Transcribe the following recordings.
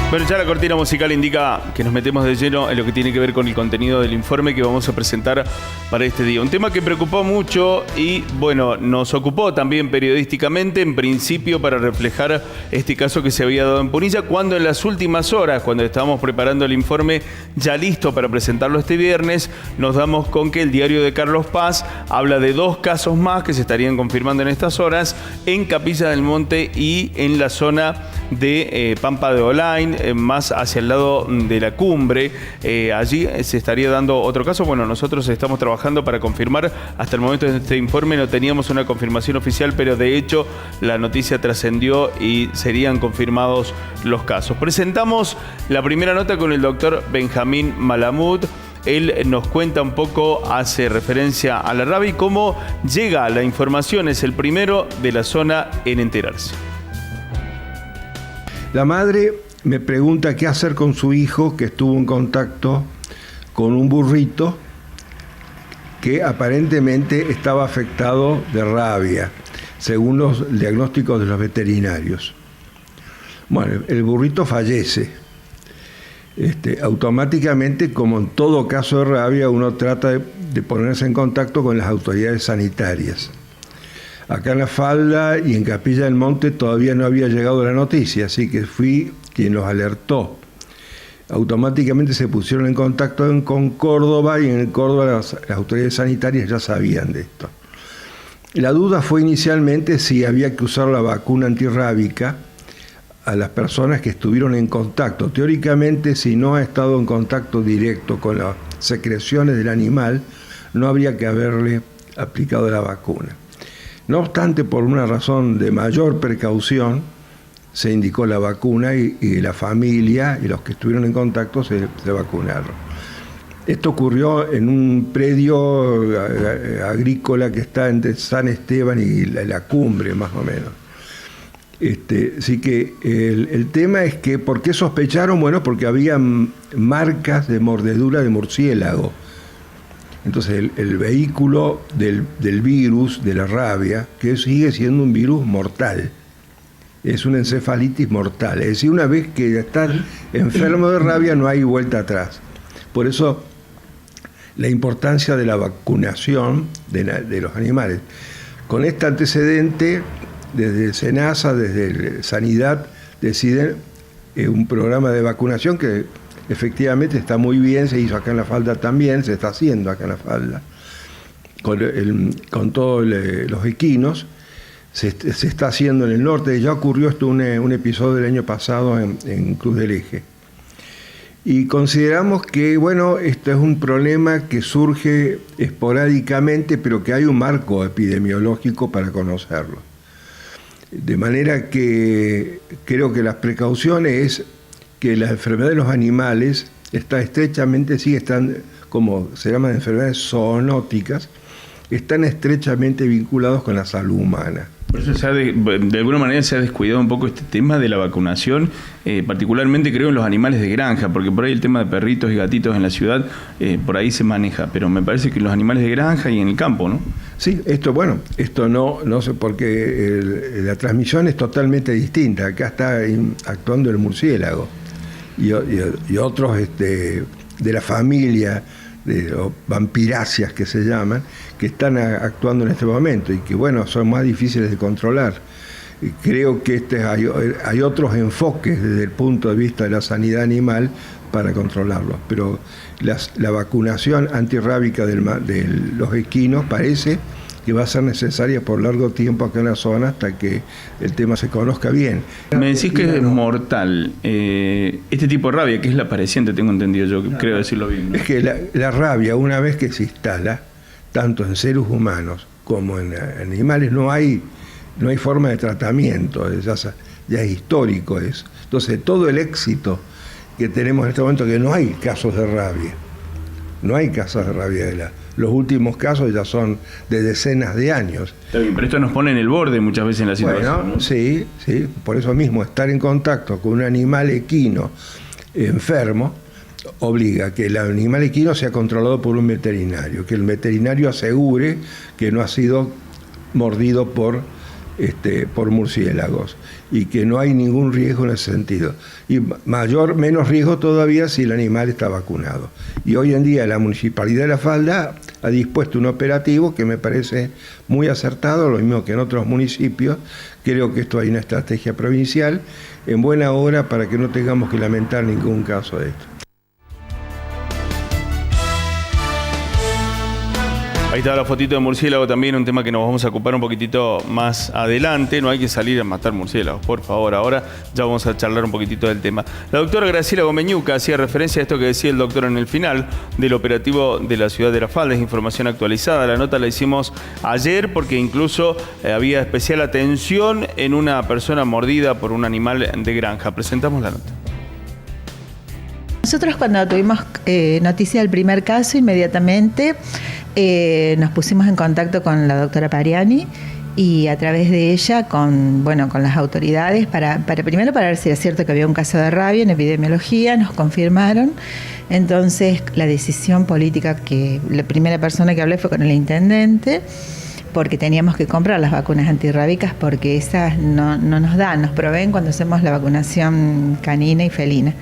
Bueno, ya la cortina musical indica que nos metemos de lleno en lo que tiene que ver con el contenido del informe que vamos a presentar para este día. Un tema que preocupó mucho y, bueno, nos ocupó también periodísticamente, en principio para reflejar este caso que se había dado en Punilla, cuando en las últimas horas, cuando estábamos preparando el informe ya listo para presentarlo este viernes, nos damos con que el diario de Carlos Paz habla de 2 casos más que se estarían confirmando en estas horas en Capilla del Monte y en la zona de Pampa de Olain, más hacia el lado de la cumbre. Allí se estaría dando otro caso. Bueno, nosotros estamos trabajando para confirmar. Hasta el momento de este informe no teníamos una confirmación oficial, pero de hecho la noticia trascendió y serían confirmados los casos. Presentamos la primera nota con el doctor Benjamín Malamud. Él nos cuenta un poco, hace referencia a la rabia y cómo llega la información. Es el primero de la zona en enterarse. La madre me pregunta qué hacer con su hijo que estuvo en contacto con un burrito que aparentemente estaba afectado de rabia, según los diagnósticos de los veterinarios. Bueno, el burrito fallece. Automáticamente, como en todo caso de rabia, uno trata de ponerse en contacto con las autoridades sanitarias. Acá en La Falda y en Capilla del Monte todavía no había llegado la noticia, así que fui quien los alertó. Automáticamente se pusieron en contacto con Córdoba y en Córdoba las autoridades sanitarias ya sabían de esto. La duda fue inicialmente si había que usar la vacuna antirrábica a las personas que estuvieron en contacto. Teóricamente, si no ha estado en contacto directo con las secreciones del animal, no habría que haberle aplicado la vacuna. No obstante, por una razón de mayor precaución, se indicó la vacuna y la familia y los que estuvieron en contacto se vacunaron. Esto ocurrió en un predio agrícola que está entre San Esteban y la cumbre, más o menos. Así que el tema es que, ¿por qué sospecharon? Bueno, porque había marcas de mordedura de murciélago. Entonces el vehículo del virus, de la rabia, que sigue siendo un virus mortal, es una encefalitis mortal. Es decir, una vez que ya estás enfermo de rabia no hay vuelta atrás. Por eso la importancia de la vacunación de los animales. Con este antecedente, desde SENASA, desde Sanidad, deciden un programa de vacunación que efectivamente está muy bien, se hizo acá en La Falda también, se está haciendo acá en La Falda, con todos los equinos, se está haciendo en el norte. Ya ocurrió esto un episodio del año pasado en Cruz del Eje. Y consideramos que, bueno, esto es un problema que surge esporádicamente, pero que hay un marco epidemiológico para conocerlo. De manera que creo que las precauciones es que la enfermedad de los animales están, como se llaman enfermedades zoonóticas, están estrechamente vinculados con la salud humana. Por eso de alguna manera se ha descuidado un poco este tema de la vacunación, particularmente creo en los animales de granja, porque por ahí el tema de perritos y gatitos en la ciudad, por ahí se maneja, pero me parece que en los animales de granja y en el campo, ¿no? Sí, esto no sé, porque la transmisión es totalmente distinta. Acá está actuando el murciélago y otros de la familia, de vampiráceas que se llaman, que están actuando en este momento y que, bueno, son más difíciles de controlar. Y creo que hay otros enfoques desde el punto de vista de la sanidad animal para controlarlos, pero la vacunación antirrábica de los equinos parece que va a ser necesaria por largo tiempo acá en la zona hasta que el tema se conozca bien. Me decís que es mortal. Este tipo de rabia, que es la apareciente, tengo entendido yo, creo decirlo bien, ¿no? Es que la rabia, una vez que se instala, tanto en seres humanos como en animales, no hay forma de tratamiento, ya es histórico eso. Entonces, todo el éxito que tenemos en este momento, que no hay casos de rabia, no hay casos de rabia. Los últimos casos ya son de decenas de años. Está bien, pero esto nos pone en el borde muchas veces en la situación. Bueno, ¿no? Sí, por eso mismo estar en contacto con un animal equino enfermo obliga a que el animal equino sea controlado por un veterinario, que el veterinario asegure que no ha sido mordido por por murciélagos y que no hay ningún riesgo en ese sentido. Y menos riesgo todavía si el animal está vacunado. Y hoy en día la Municipalidad de La Falda ha dispuesto un operativo que me parece muy acertado, lo mismo que en otros municipios. Creo que esto hay una estrategia provincial en buena hora para que no tengamos que lamentar ningún caso de esto. Ahí está la fotito de murciélago también, un tema que nos vamos a ocupar un poquitito más adelante. No hay que salir a matar murciélagos, por favor. Ahora ya vamos a charlar un poquitito del tema. La doctora Graciela Gomeñuca hacía referencia a esto que decía el doctor en el final del operativo de la ciudad de La Falda. Es información actualizada. La nota la hicimos ayer porque incluso había especial atención en una persona mordida por un animal de granja. Presentamos la nota. Nosotros cuando tuvimos noticia del primer caso, inmediatamente nos pusimos en contacto con la doctora Pariani y a través de ella con las autoridades primero para ver si era cierto que había un caso de rabia en epidemiología. Nos confirmaron. Entonces la decisión política, que la primera persona que hablé fue con el intendente, porque teníamos que comprar las vacunas antirrábicas porque esas no nos dan, nos proveen cuando hacemos la vacunación canina y felina.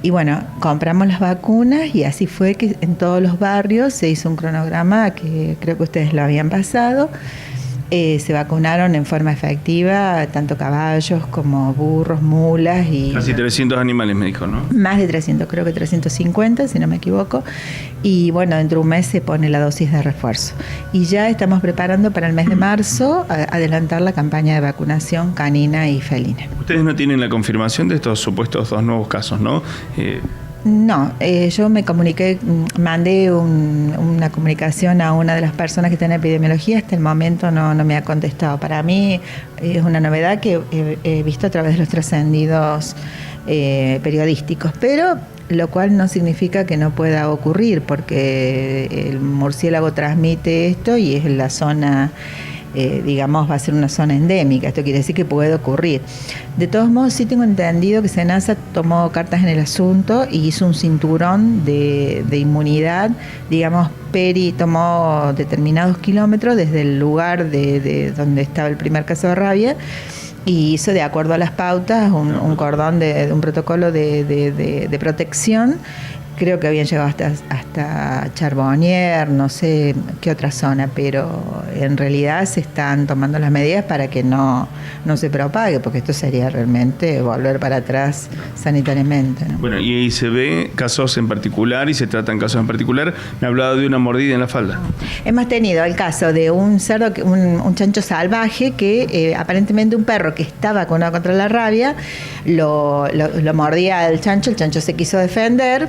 Y bueno, compramos las vacunas y así fue que en todos los barrios se hizo un cronograma que creo que ustedes lo habían pasado. Se vacunaron en forma efectiva tanto caballos como burros, mulas y... Casi 300 animales me dijo, ¿no? Más de 300, creo que 350, si no me equivoco. Y bueno, dentro de un mes se pone la dosis de refuerzo. Y ya estamos preparando para el mes de marzo adelantar la campaña de vacunación canina y felina. Ustedes no tienen la confirmación de estos supuestos 2 nuevos casos, ¿no? No, yo me comuniqué, mandé una comunicación a una de las personas que está en epidemiología. Hasta el momento no me ha contestado. Para mí es una novedad que he visto a través de los trascendidos periodísticos, pero lo cual no significa que no pueda ocurrir, porque el murciélago transmite esto y es en la zona... va a ser una zona endémica. Esto quiere decir que puede ocurrir. De todos modos, sí tengo entendido que SENASA tomó cartas en el asunto y hizo un cinturón de inmunidad, tomó determinados kilómetros desde el lugar de donde estaba el primer caso de rabia y hizo, de acuerdo a las pautas, un cordón de un protocolo de protección. Creo que habían llegado hasta Charbonnier, no sé qué otra zona, pero en realidad se están tomando las medidas para que no se propague, porque esto sería realmente volver para atrás sanitariamente, ¿no? Bueno, y se ve casos en particular y se tratan casos en particular. Me ha hablado de una mordida en la falda. Hemos tenido el caso de un cerdo, un chancho salvaje que aparentemente un perro que estaba vacunado contra la rabia lo mordía al chancho, el chancho se quiso defender.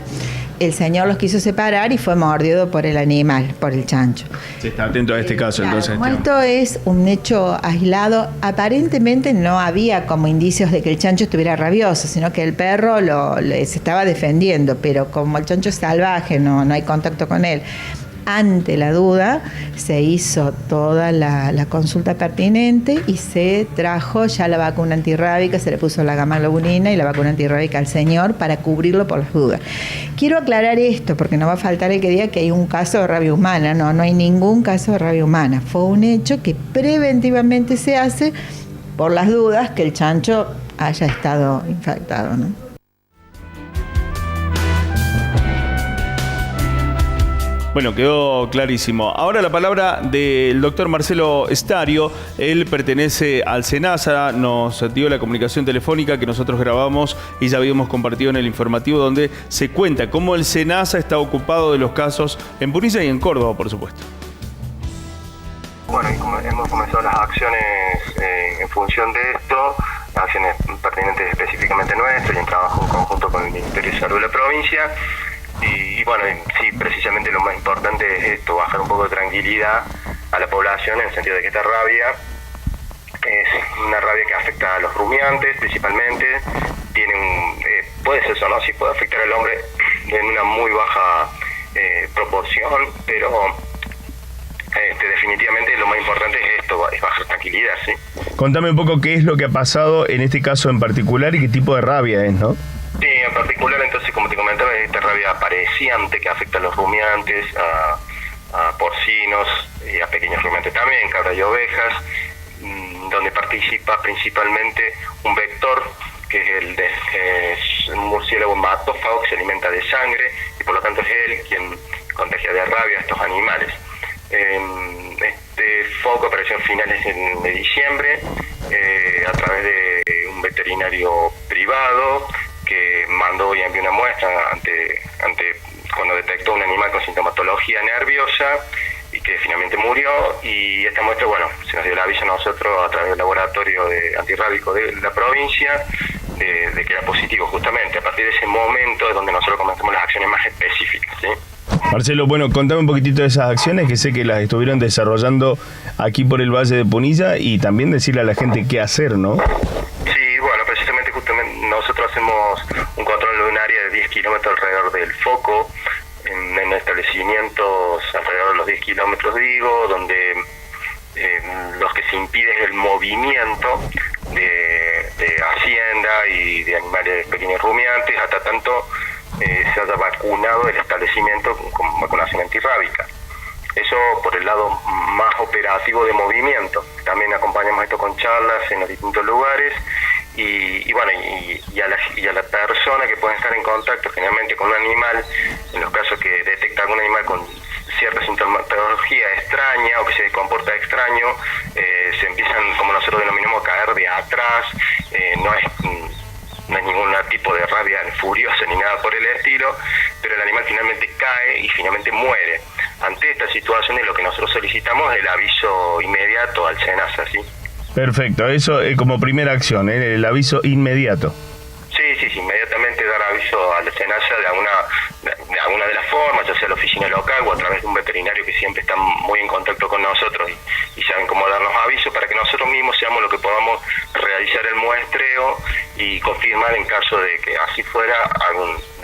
El señor los quiso separar y fue mordido por el animal, por el chancho. Se está atento a este caso, claro, entonces. Como esto es un hecho aislado, aparentemente no había como indicios de que el chancho estuviera rabioso, sino que el perro se estaba defendiendo, pero como el chancho es salvaje, no hay contacto con él. Ante la duda, se hizo toda la consulta pertinente y se trajo ya la vacuna antirrábica, se le puso la gamma-globulina y la vacuna antirrábica al señor para cubrirlo por las dudas. Quiero aclarar esto, porque no va a faltar el que diga que hay un caso de rabia humana. No hay ningún caso de rabia humana. Fue un hecho que preventivamente se hace por las dudas que el chancho haya estado infectado, ¿no? Bueno, quedó clarísimo. Ahora la palabra del doctor Marcelo Estario. Él pertenece al SENASA, nos dio la comunicación telefónica que nosotros grabamos y ya habíamos compartido en el informativo, donde se cuenta cómo el SENASA está ocupado de los casos en Punilla y en Córdoba, por supuesto. Bueno, hemos comenzado las acciones en función de esto, acciones pertinentes específicamente nuestras y en trabajo en conjunto con el Ministerio de Salud de la provincia. Y bueno, sí, precisamente lo más importante es esto, bajar un poco de tranquilidad a la población en el sentido de que esta rabia es una rabia que afecta a los rumiantes principalmente, puede ser eso, ¿no? Sí puede afectar al hombre en una muy baja proporción, pero definitivamente lo más importante es esto, es bajar tranquilidad, ¿sí? Contame un poco qué es lo que ha pasado en este caso en particular y qué tipo de rabia es, ¿no? Sí, en particular, entonces, como te comentaba, esta rabia apareciente que afecta a los rumiantes, a porcinos y a pequeños rumiantes también, cabras y ovejas. donde participa principalmente un vector, que es un murciélago matófago que se alimenta de sangre, y por lo tanto es él quien contagia de rabia a estos animales. Este foco apareció a finales de diciembre a través de un veterinario privado que mandó y envió una muestra cuando detectó un animal con sintomatología nerviosa y que finalmente murió, y esta muestra, bueno, se nos dio el aviso a nosotros a través del laboratorio antirrábico de la provincia de que era positivo. Justamente a partir de ese momento es donde nosotros comenzamos las acciones más específicas, ¿sí? Marcelo, bueno, contame un poquitito de esas acciones que sé que las estuvieron desarrollando aquí por el Valle de Punilla, y también decirle a la gente qué hacer, ¿no? Sí, bueno, precisamente justamente nosotros hacemos un control de un área de 10 kilómetros alrededor del foco, en establecimientos alrededor de los 10 kilómetros, digo, donde los que se impide es el movimiento de hacienda y de animales pequeños rumiantes hasta tanto se haya vacunado el establecimiento con vacunación antirrábica. Eso por el lado más operativo de movimiento. También acompañamos esto con charlas en los distintos lugares y a la persona que puede estar en contacto generalmente con un animal, en los casos que detecta algún animal con cierta sintomatología extraña o que se comporta extraño, se empiezan, como nosotros denominamos, a caer de atrás. No es ningún tipo de rabia furiosa ni nada por el estilo, pero el animal finalmente cae y finalmente muere. Ante esta situación, lo que nosotros solicitamos es el aviso inmediato al SENASA, ¿sí? Perfecto, eso como primera acción, el aviso inmediato. Sí, inmediatamente dar aviso al SENASA de alguna de las formas, ya sea la oficina local o a través de un veterinario que siempre está muy en contacto con nosotros y saben cómo darnos aviso para que nosotros mismos seamos los que podamos realizar el muestreo y confirmar en caso de que así fuera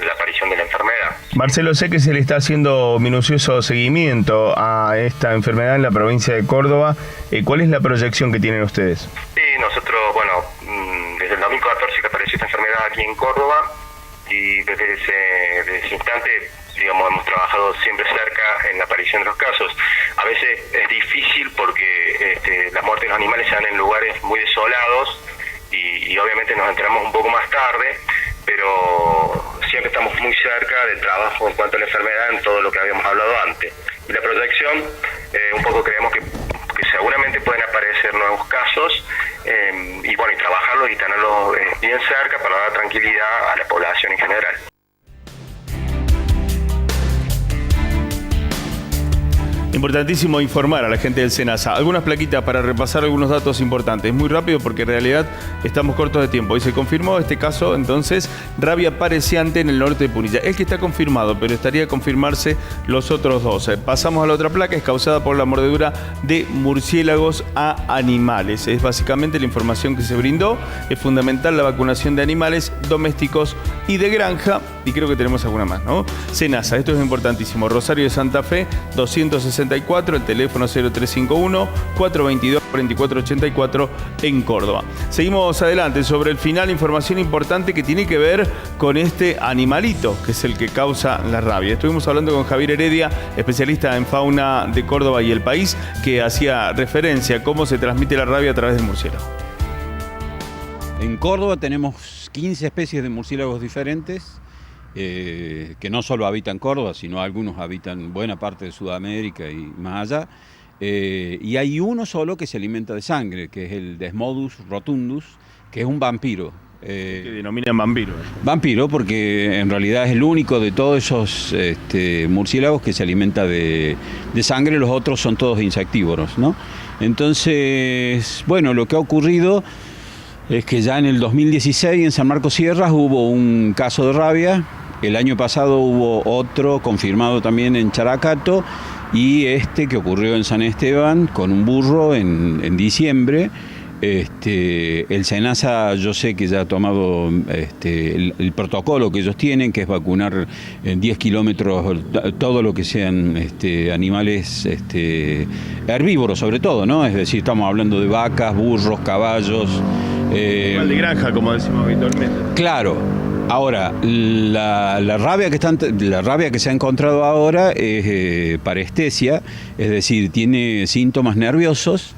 la aparición de la enfermedad. Marcelo, sé que se le está haciendo minucioso seguimiento a esta enfermedad en la provincia de Córdoba. ¿Cuál es la proyección que tienen ustedes? Sí, nosotros, desde el 2014 que apareció esta enfermedad aquí en Córdoba, y desde ese instante, digamos, hemos trabajado siempre cerca en la aparición de los casos. A veces es difícil porque las muertes de los animales se dan en lugares muy desolados y obviamente nos enteramos un poco más tarde, pero siempre estamos muy cerca del trabajo en cuanto a la enfermedad en todo lo que habíamos hablado antes. Y la proyección, un poco creemos que seguramente pueden aparecer nuevos casos y trabajarlos y tenerlos bien cerca para dar tranquilidad a la población en general. Importantísimo informar a la gente del SENASA. Algunas plaquitas para repasar algunos datos importantes. Muy rápido porque en realidad estamos cortos de tiempo. Y se confirmó este caso, entonces, rabia pareciente en el norte de Punilla. El que está confirmado, pero estaría a confirmarse los otros dos. Pasamos a la otra placa, es causada por la mordedura de murciélagos a animales. Es básicamente la información que se brindó. Es fundamental la vacunación de animales domésticos y de granja. Y creo que tenemos alguna más, ¿no? SENASA, esto es importantísimo. Rosario de Santa Fe, 264, el teléfono 0351-422-4484 en Córdoba. Seguimos adelante. Sobre el final, información importante que tiene que ver con este animalito, que es el que causa la rabia. Estuvimos hablando con Javier Heredia, especialista en fauna de Córdoba y el país, que hacía referencia a cómo se transmite la rabia a través del murciélago. En Córdoba tenemos 15 especies de murciélagos diferentes, que no solo habitan Córdoba, sino algunos habitan buena parte de Sudamérica y más allá. Y hay uno solo que se alimenta de sangre, que es el Desmodus rotundus, que es un vampiro. Que denominan vampiro. Vampiro porque en realidad es el único de todos esos murciélagos que se alimenta de sangre, los otros son todos insectívoros, ¿no? Entonces, bueno, lo que ha ocurrido es que ya en el 2016 en San Marcos Sierras hubo un caso de rabia. El año pasado hubo otro confirmado también en Characato y que ocurrió en San Esteban con un burro en diciembre. El SENASA, yo sé que ya ha tomado el protocolo que ellos tienen, que es vacunar en 10 kilómetros todo lo que sean animales herbívoros sobre todo, ¿no? Es decir, estamos hablando de vacas, burros, caballos. Animal de granja, como decimos habitualmente. Claro. Ahora, la rabia que se ha encontrado ahora es parestesia, es decir, tiene síntomas nerviosos.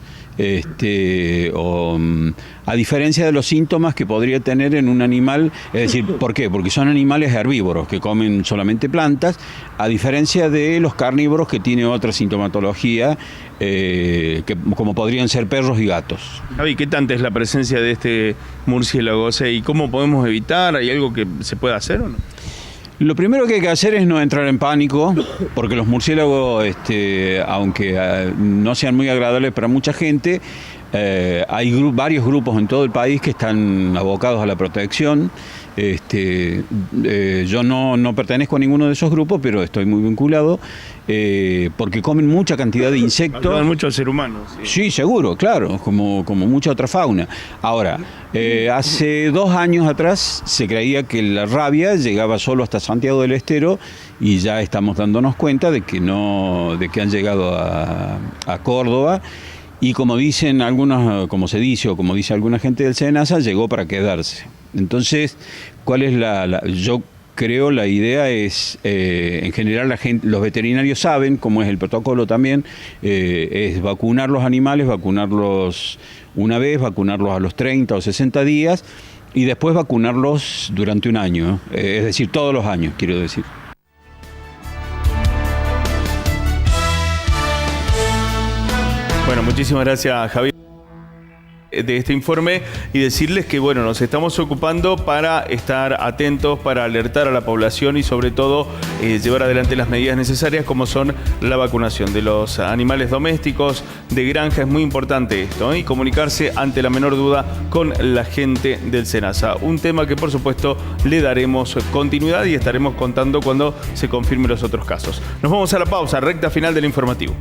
a diferencia de los síntomas que podría tener en un animal, es decir, ¿por qué? Porque son animales herbívoros que comen solamente plantas, a diferencia de los carnívoros que tienen otra sintomatología, como podrían ser perros y gatos. Javi, ¿qué tanta es la presencia de este murciélago? O sea, ¿y cómo podemos evitar? ¿Hay algo que se pueda hacer o no? Lo primero que hay que hacer es no entrar en pánico, porque los murciélagos, aunque no sean muy agradables para mucha gente, hay varios grupos en todo el país que están abocados a la protección. Yo no pertenezco a ninguno de esos grupos, pero estoy muy vinculado, porque comen mucha cantidad de insectos. Ayudan mucho al ser humano. Sí, seguro, claro, como mucha otra fauna. Ahora, hace 2 años atrás se creía que la rabia llegaba solo hasta Santiago del Estero, y ya estamos dándonos cuenta de que han llegado a Córdoba. Y como dicen algunos, como se dice o como dice alguna gente del SENASA, llegó para quedarse. Entonces, ¿cuál es yo creo la idea es, en general los veterinarios saben cómo es el protocolo también, es vacunar los animales, vacunarlos una vez, vacunarlos a los 30 o 60 días y después vacunarlos durante un año, es decir, todos los años, quiero decir. Bueno, muchísimas gracias, Javier, de este informe, y decirles que bueno, nos estamos ocupando para estar atentos, para alertar a la población y sobre todo llevar adelante las medidas necesarias, como son la vacunación de los animales domésticos de granja. Es muy importante esto, y comunicarse ante la menor duda con la gente del SENASA. Un tema que por supuesto le daremos continuidad y estaremos contando cuando se confirmen los otros casos. Nos vamos a la pausa, recta final del informativo.